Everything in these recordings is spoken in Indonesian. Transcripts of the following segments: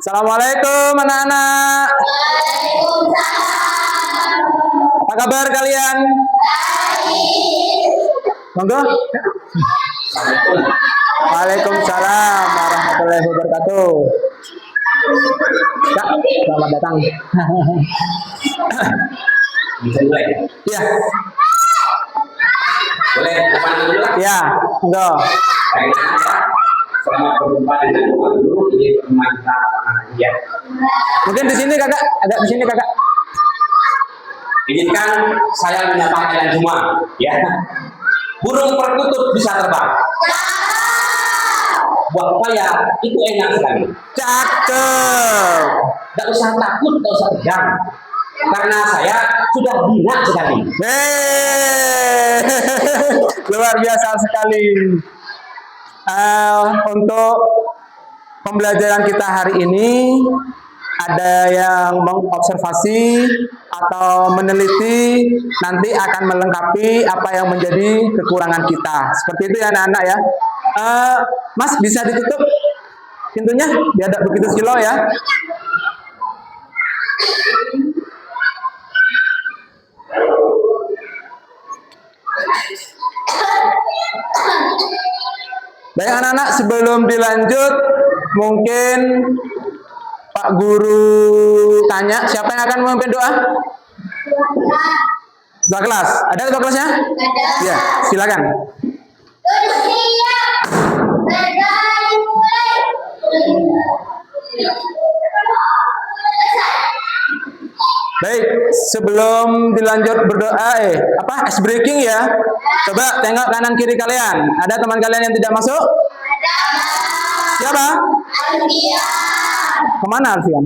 Assalamualaikum anak-anak. Apa kabar kalian? Monggo. Waalaikumsalam warahmatullahi wabarakatuh. Kak, selamat datang. Bisa mulai? Iya. Boleh depan dulu lah. Iya, monggo. Selamat berjumpa dengan Bapak Guru. Ini pertemuan kita ya. Mungkin di sini kakak, agak di sini kakak. Izinkan saya menyapa kalian semua, ya. Burung perkutut bisa terbang. Buah pepaya itu enak sekali. Cakep. Tidak usah takut, tidak usah tegang. Karena saya sudah bina sekali. Luar biasa sekali. Untuk pembelajaran kita hari ini ada yang mengobservasi atau meneliti, nanti akan melengkapi apa yang menjadi kekurangan kita. Seperti itu ya anak-anak ya. Mas bisa ditutup pintunya biar tidak begitu silau ya. Baik anak-anak, sebelum dilanjut mungkin Pak Guru tanya siapa yang akan memimpin doa? Ketua kelas. Ada ketua kelasnya? Ada. Ya, silakan. Baik, sebelum dilanjut berdoa, ice breaking ya. Coba tengok kanan kiri kalian. Ada teman kalian yang tidak masuk? Ada. Siapa? Alfian. Kemana Alfian?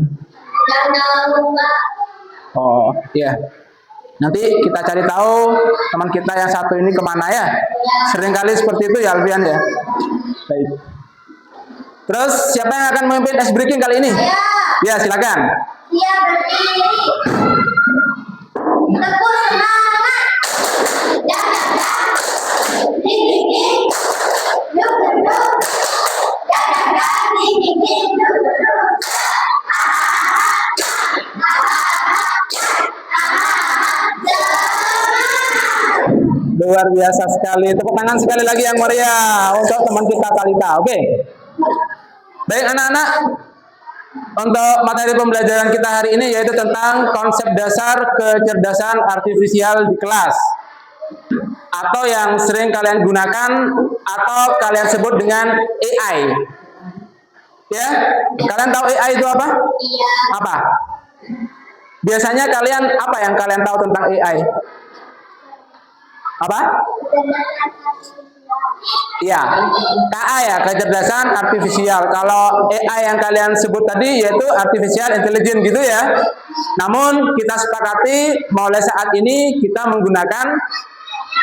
Oh, iya. Nanti kita cari tahu teman kita yang satu ini kemana ya. Seringkali seperti itu ya Alfian ya. Baik. Terus siapa yang akan memimpin ice breaking kali ini? Ya, silakan. Dia berdiri. Tekun semangat. Jaga-jaga. Ding-ding-ding. Duk-duk. Jaga-jaga. Ding-ding-ding. Duk-duk. Luar biasa sekali. Tepuk tangan sekali lagi yang meriah untuk teman kita Kalita. Oke. Baik anak-anak. Untuk materi pembelajaran kita hari ini yaitu tentang konsep dasar kecerdasan artifisial di kelas, atau yang sering kalian gunakan atau kalian sebut dengan AI. Ya, kalian tahu AI itu apa? Iya. Apa? Biasanya kalian apa yang kalian tahu tentang AI? Apa? Iya, KA ya, kecerdasan artifisial. Kalau AI yang kalian sebut tadi yaitu artificial intelligence gitu ya. Namun kita sepakati mulai saat ini kita menggunakan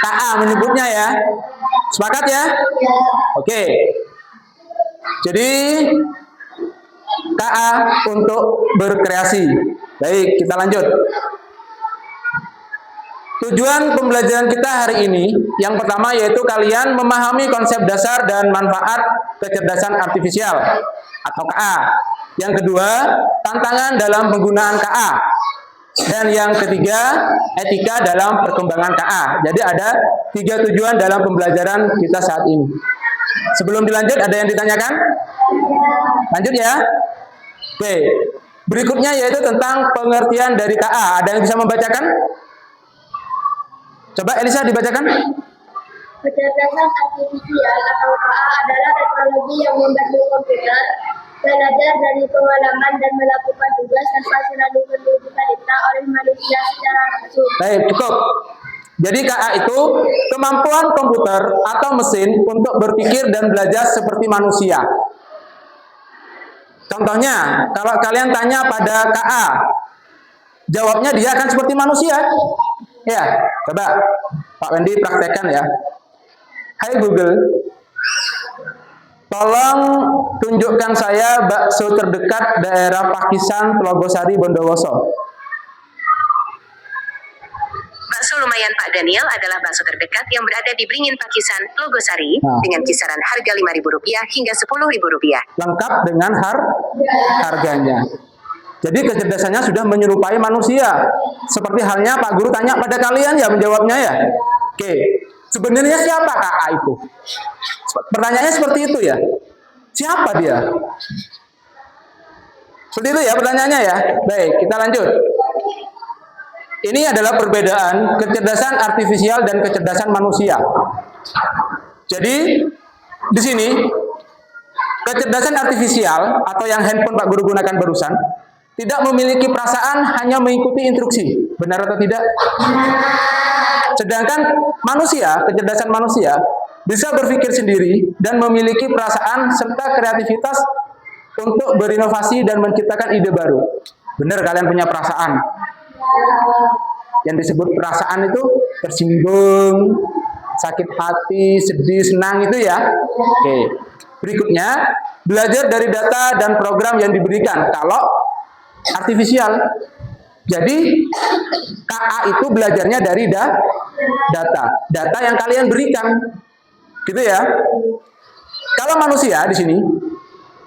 KA menyebutnya ya. Sepakat ya? Oke. Jadi KA untuk berkreasi. Baik, kita lanjut. Tujuan pembelajaran kita hari ini, yang pertama yaitu kalian memahami konsep dasar dan manfaat kecerdasan artifisial atau KA. Yang kedua, tantangan dalam penggunaan KA. Dan yang ketiga, etika dalam perkembangan KA. Jadi ada 3 tujuan dalam pembelajaran kita saat ini. Sebelum dilanjut, ada yang ditanyakan? Lanjut ya. Oke. Berikutnya yaitu tentang pengertian dari KA. Ada yang bisa membacakan? Coba Elisa dibacakan. Kecerdasan artifisial atau KA adalah teknologi yang membantu komputer belajar dari pengalaman dan melakukan tugas tanpa selalu perlu diperintah oleh manusia secara langsung. Baik, cukup. Jadi KA itu kemampuan komputer atau mesin untuk berpikir dan belajar seperti manusia. Contohnya, kalau kalian tanya pada KA, jawabnya dia akan seperti manusia. Ya, coba Pak Wendy praktekkan ya. Hai Google, tolong tunjukkan saya bakso terdekat daerah Pakisan, Telogosari, Bondowoso. Bakso Bakso Lumayan Pak Daniel adalah bakso terdekat yang berada di Beringin Pakisan, Logosari, dengan kisaran harga Rp5.000 hingga Rp10.000. Lengkap dengan harganya. Jadi kecerdasannya sudah menyerupai manusia. Seperti halnya Pak Guru tanya pada kalian ya, menjawabnya ya. Oke, sebenarnya siapa KA itu? Pertanyaannya seperti itu ya. Siapa dia? Seperti itu ya pertanyaannya ya. Baik, kita lanjut. Ini adalah perbedaan kecerdasan artifisial dan kecerdasan manusia. Jadi di sini kecerdasan artifisial atau yang handphone Pak Guru gunakan barusan tidak memiliki perasaan, hanya mengikuti instruksi. Benar atau tidak? Sedangkan manusia, kecerdasan manusia bisa berpikir sendiri dan memiliki perasaan serta kreativitas untuk berinovasi dan menciptakan ide baru. Benar kalian punya perasaan. Yang disebut perasaan itu tersinggung, sakit hati, sedih, senang itu ya. Oke. Berikutnya, belajar dari data dan program yang diberikan. Kalau artifisial, jadi KA itu belajarnya dari data yang kalian berikan, gitu ya. Kalau manusia di sini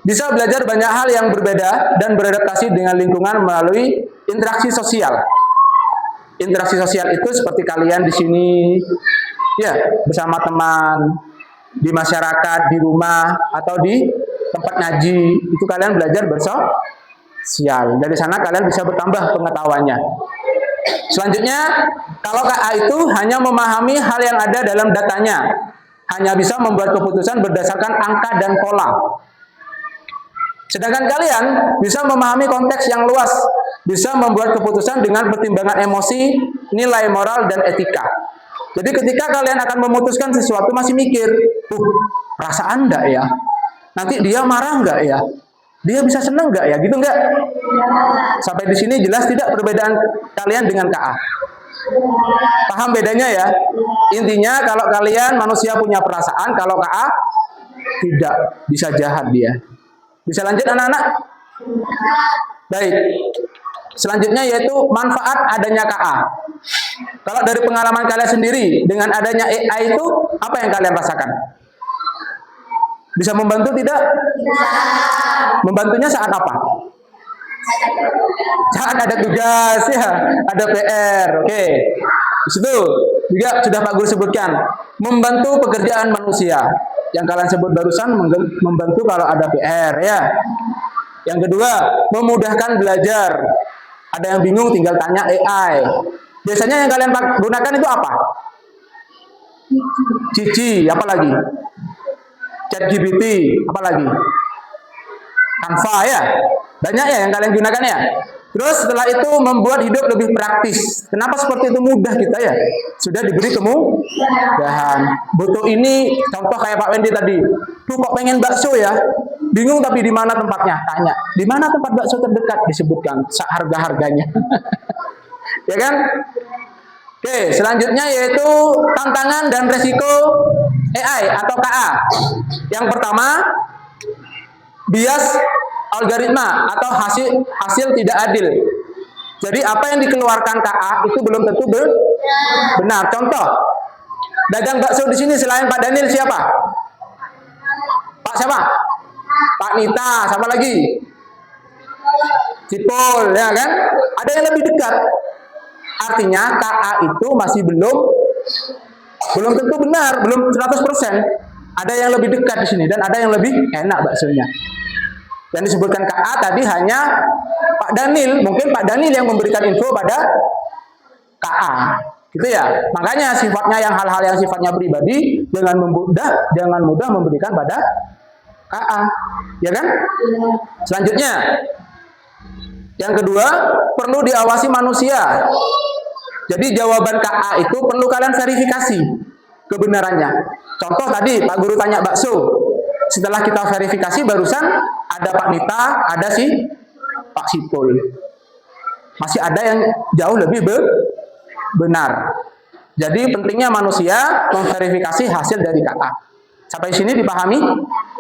bisa belajar banyak hal yang berbeda dan beradaptasi dengan lingkungan melalui interaksi sosial. Interaksi sosial itu seperti kalian di sini, ya, bersama teman, di masyarakat, di rumah, atau di tempat ngaji. Itu kalian belajar bersosial. Dari sana kalian bisa bertambah pengetahuannya. Selanjutnya, kalau KA itu hanya memahami hal yang ada dalam datanya, hanya bisa membuat keputusan berdasarkan angka dan pola. Sedangkan kalian bisa memahami konteks yang luas, bisa membuat keputusan dengan pertimbangan emosi, nilai moral, dan etika. Jadi ketika kalian akan memutuskan sesuatu masih mikir, perasaan enggak ya? Nanti dia marah enggak ya? Dia bisa senang enggak ya? Gitu enggak? Sampai di sini jelas tidak perbedaan kalian dengan KA. Paham bedanya ya? Intinya kalau kalian manusia punya perasaan, kalau KA tidak, bisa jahat dia. Bisa lanjut anak-anak? Baik. Selanjutnya yaitu manfaat adanya KA. Kalau dari pengalaman kalian sendiri, dengan adanya AI itu, apa yang kalian rasakan? Bisa membantu tidak? Membantunya saat apa? Saat ada tugas, ya, ada PR. Oke. Di situ juga sudah Pak Guru sebutkan, membantu pekerjaan manusia. Yang kalian sebut barusan membantu kalau ada PR, ya. Yang kedua, memudahkan belajar. Ada yang bingung tinggal tanya AI. Biasanya yang kalian gunakan itu apa? Cici, apa lagi? ChatGPT, apa lagi? Canva, ya. Banyak ya yang kalian gunakan ya. Terus setelah itu membuat hidup lebih praktis. Kenapa seperti itu mudah kita ya? Sudah diberi kemudahan. Butuh ini, contoh kayak Pak Wendy tadi. Tuh kok pengen bakso ya? Bingung tapi di mana tempatnya? Tanya. Di mana tempat bakso terdekat? Disebutkan harga-harganya. Ya kan? Oke, selanjutnya yaitu tantangan dan resiko AI atau KA. Yang pertama, bias algoritma atau hasil tidak adil. Jadi apa yang dikeluarkan KA itu belum tentu benar. Contoh, dagang bakso di sini selain Pak Daniel siapa? Pak siapa? Pak Nita, sama lagi? Cipol, ya kan? Ada yang lebih dekat. Artinya KA itu masih belum tentu benar, belum 100%. Ada yang lebih dekat di sini dan ada yang lebih enak baksonya. Yang disebutkan KA tadi hanya Pak Daniel, mungkin Pak Daniel yang memberikan info pada KA, gitu ya. Makanya sifatnya yang hal-hal yang sifatnya pribadi jangan mudah memberikan pada KA, ya kan? Selanjutnya, yang kedua, perlu diawasi manusia. Jadi jawaban KA itu perlu kalian verifikasi kebenarannya. Contoh tadi Pak Guru tanya bakso. Setelah kita verifikasi barusan ada Pak Nita, ada si Pak Sipul. Masih ada yang jauh lebih benar. Jadi pentingnya manusia memverifikasi hasil dari KA. Sampai sini dipahami?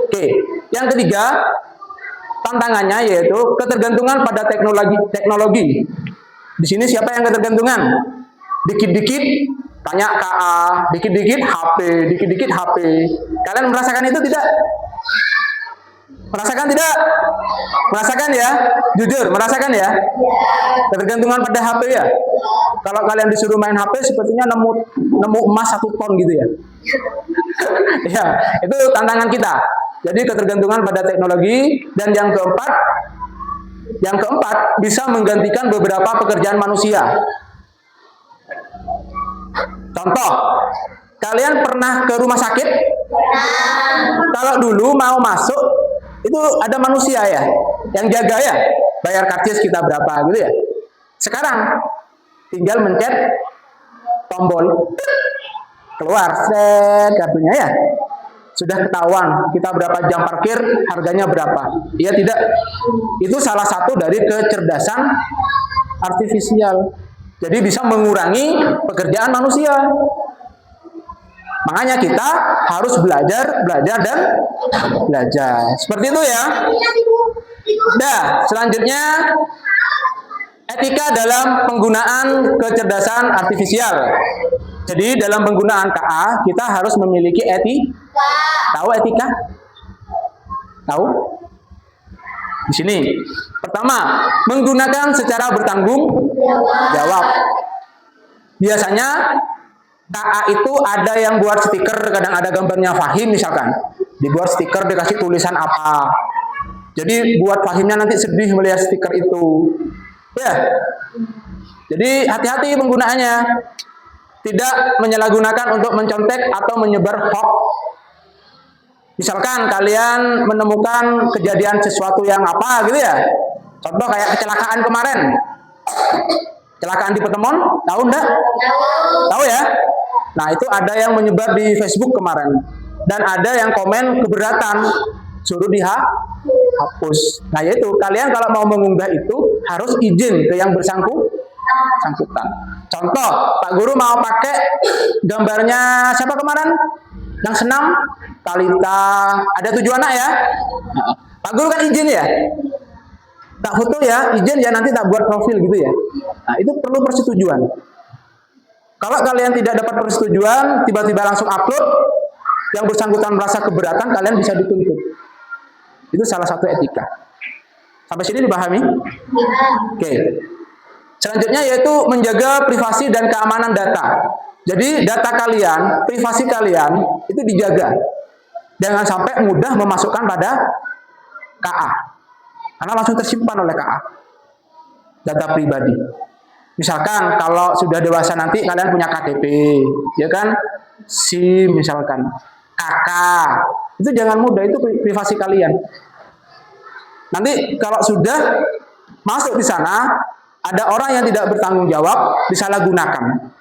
Oke. Yang ketiga, tantangannya yaitu ketergantungan pada teknologi. Di sini siapa yang ketergantungan? Dikit-dikit tanya KA, dikit-dikit HP, dikit-dikit HP. Kalian merasakan itu tidak? Merasakan tidak? Merasakan ya? Jujur, merasakan ya? Ketergantungan pada HP ya? Kalau kalian disuruh main HP, sepertinya nemu emas 1 ton gitu ya? Ya, itu tantangan kita. Jadi ketergantungan pada teknologi. Dan yang keempat bisa menggantikan beberapa pekerjaan manusia. Contoh, kalian pernah ke rumah sakit? Kalau dulu mau masuk, itu ada manusia ya, yang jaga ya, bayar karcis kita berapa gitu ya. Sekarang tinggal mencet tombol, keluar set kartunya ya, sudah ketahuan kita berapa jam parkir, harganya berapa. Iya tidak? Itu salah satu dari kecerdasan artifisial. Jadi bisa mengurangi pekerjaan manusia. Makanya kita harus belajar dan belajar. Seperti itu ya. Nah, selanjutnya etika dalam penggunaan kecerdasan artifisial. Jadi dalam penggunaan KA kita harus memiliki etika. Tahu etika? Tahu? Di sini. Pertama, menggunakan secara bertanggung jawab. Biasanya KA itu ada yang buat stiker, kadang ada gambarnya Fahim misalkan. Dibuat stiker, dikasih tulisan apa. Jadi buat Fahimnya nanti sedih melihat stiker itu. Ya. Jadi hati-hati penggunaannya. Tidak menyalahgunakan untuk mencontek atau menyebar hoax. Misalkan kalian menemukan kejadian sesuatu yang apa gitu ya. Contoh kayak kecelakaan kemarin. Kecelakaan di Petemon, tahu enggak? Tahu ya? Nah, itu ada yang menyebar di Facebook kemarin. Dan ada yang komen keberatan, suruh dihapus. Nah, yaitu kalian kalau mau mengunggah itu harus izin ke yang bersangkutan. Contoh, Pak Guru mau pakai gambarnya siapa kemarin? Yang senam? Talita. Ada 7 anak ya? Pak Guru kan izin ya? Tak foto ya, izin ya, nanti tak buat profil gitu ya. Nah, itu perlu persetujuan. Kalau kalian tidak dapat persetujuan, tiba-tiba langsung upload, yang bersangkutan merasa keberatan, kalian bisa dituntut. Itu salah satu etika. Sampai sini dipahami? Oke. Selanjutnya yaitu menjaga privasi dan keamanan data. Jadi data kalian, privasi kalian, itu dijaga. Jangan sampai mudah memasukkan pada KA. Karena langsung tersimpan oleh KA. Data pribadi. Misalkan kalau sudah dewasa nanti kalian punya KTP, ya kan? SIM misalkan, KK. Itu jangan mudah, itu privasi kalian. Nanti kalau sudah masuk di sana, ada orang yang tidak bertanggung jawab, disalahgunakan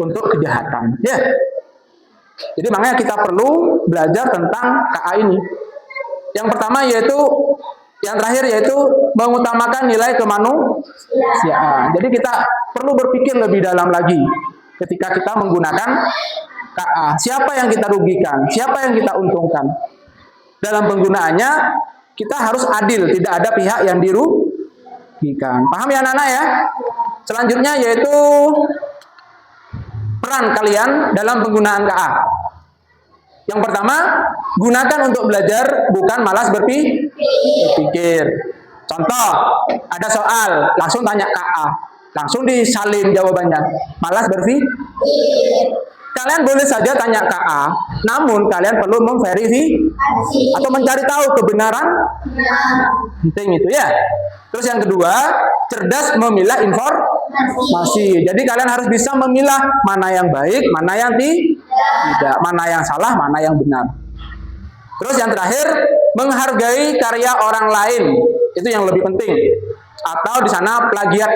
untuk kejahatan. Ya. Jadi makanya kita perlu belajar tentang KA ini. Yang pertama yaitu, yang terakhir yaitu mengutamakan nilai kemanusiaan. Jadi kita perlu berpikir lebih dalam lagi ketika kita menggunakan KA. Siapa yang kita rugikan? Siapa yang kita untungkan? Dalam penggunaannya kita harus adil, tidak ada pihak yang dirugikan. Paham ya anak-anak ya? Selanjutnya yaitu peran kalian dalam penggunaan KA. Yang pertama, gunakan untuk belajar, bukan malas berpikir. Contoh, ada soal, langsung tanya KA, langsung disalin jawabannya. Malas berpikir. Kalian boleh saja tanya KA, namun kalian perlu memverifikasi atau mencari tahu kebenaran. Penting itu ya. Terus yang kedua, cerdas memilah informasi. Jadi kalian harus bisa memilah mana yang baik, mana yang tidak, mana yang salah, mana yang benar. Terus yang terakhir, menghargai karya orang lain. Itu yang lebih penting. Atau di sana plagiat.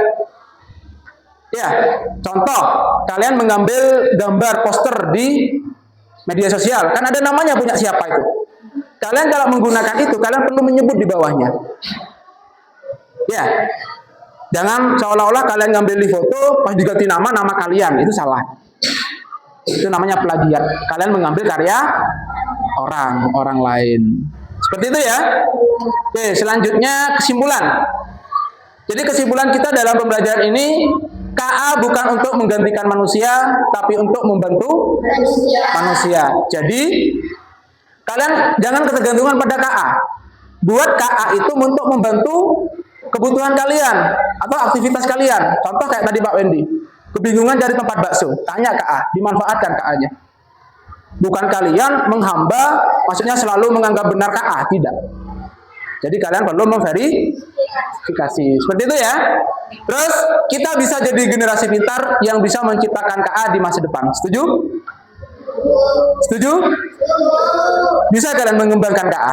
Ya, contoh, kalian mengambil gambar poster di media sosial, kan ada namanya punya siapa itu. Kalian kalau menggunakan itu, kalian perlu menyebut di bawahnya. Ya, jangan seolah-olah kalian ngambil di foto, pas diganti nama kalian, itu salah. Itu namanya plagiat. Kalian mengambil karya orang lain. Seperti itu ya. Oke, selanjutnya kesimpulan. Jadi kesimpulan kita dalam pembelajaran ini, KA bukan untuk menggantikan manusia, tapi untuk membantu manusia. Jadi, kalian jangan ketergantungan pada KA. Buat KA itu untuk membantu kebutuhan kalian atau aktivitas kalian. Contoh kayak tadi Pak Wendy, kebingungan cari tempat bakso, tanya KA, dimanfaatkan KA-nya. Bukan kalian menghamba, maksudnya selalu menganggap benar KA, tidak. Jadi kalian perlu memverifikasi. Seperti itu ya. Terus kita bisa jadi generasi pintar yang bisa menciptakan KA di masa depan. Setuju? Setuju? Bisa kalian mengembangkan KA.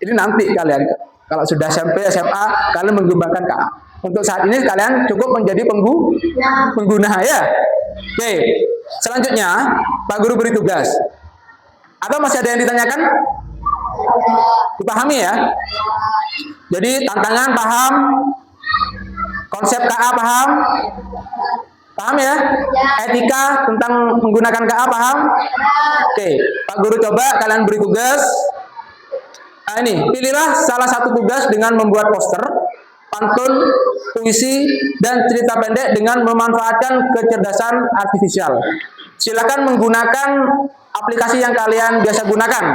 Ini nanti kalian kalau sudah SMP, SMA, kalian mengembangkan KA. Untuk saat ini kalian cukup menjadi pengguna ya. Oke. Selanjutnya, Pak Guru beri tugas. Atau masih ada yang ditanyakan? Dipahami ya? Jadi tantangan paham, konsep KA paham, paham ya? Etika tentang menggunakan KA paham? Oke, Pak Guru coba kalian beri tugas. Nah ini, pilihlah salah satu tugas dengan membuat poster, pantun, puisi, dan cerita pendek dengan memanfaatkan kecerdasan artifisial. Silakan menggunakan aplikasi yang kalian biasa gunakan.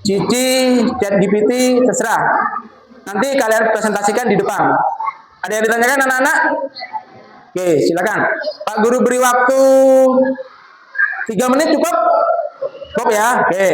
Cici, ChatGPT, terserah. Nanti kalian presentasikan di depan. Ada yang ditanyakan anak-anak? Oke, silakan. Pak Guru beri waktu 3 menit cukup? Cukup ya? Oke.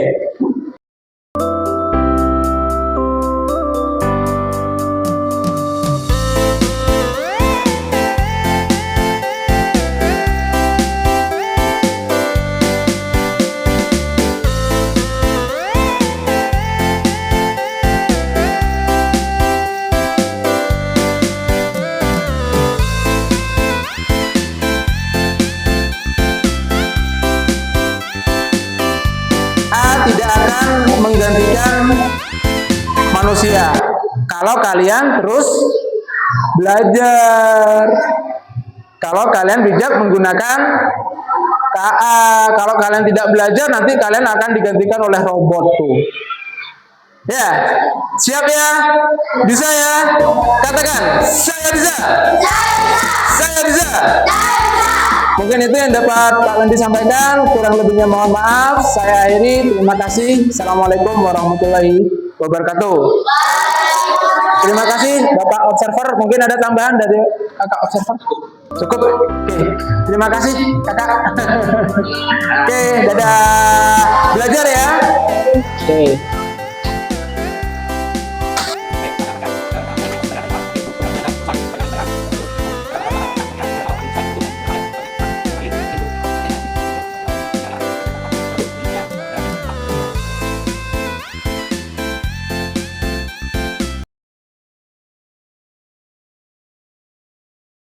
Tidak akan menggantikan manusia kalau kalian terus belajar, kalau kalian bijak menggunakan KA. Kalau kalian tidak belajar, nanti kalian akan digantikan oleh robot tuh ya. Siap ya? Bisa ya? Katakan, saya bisa. Saya bisa. Mungkin itu yang dapat Pak Wendy sampaikan. Kurang lebihnya mohon maaf. Saya akhiri. Terima kasih. Assalamualaikum warahmatullahi wabarakatuh. Terima kasih Bapak Observer. Mungkin ada tambahan dari Kakak Observer? Cukup? Oke. Terima kasih Kakak. Oke, dadah. Belajar ya. Oke.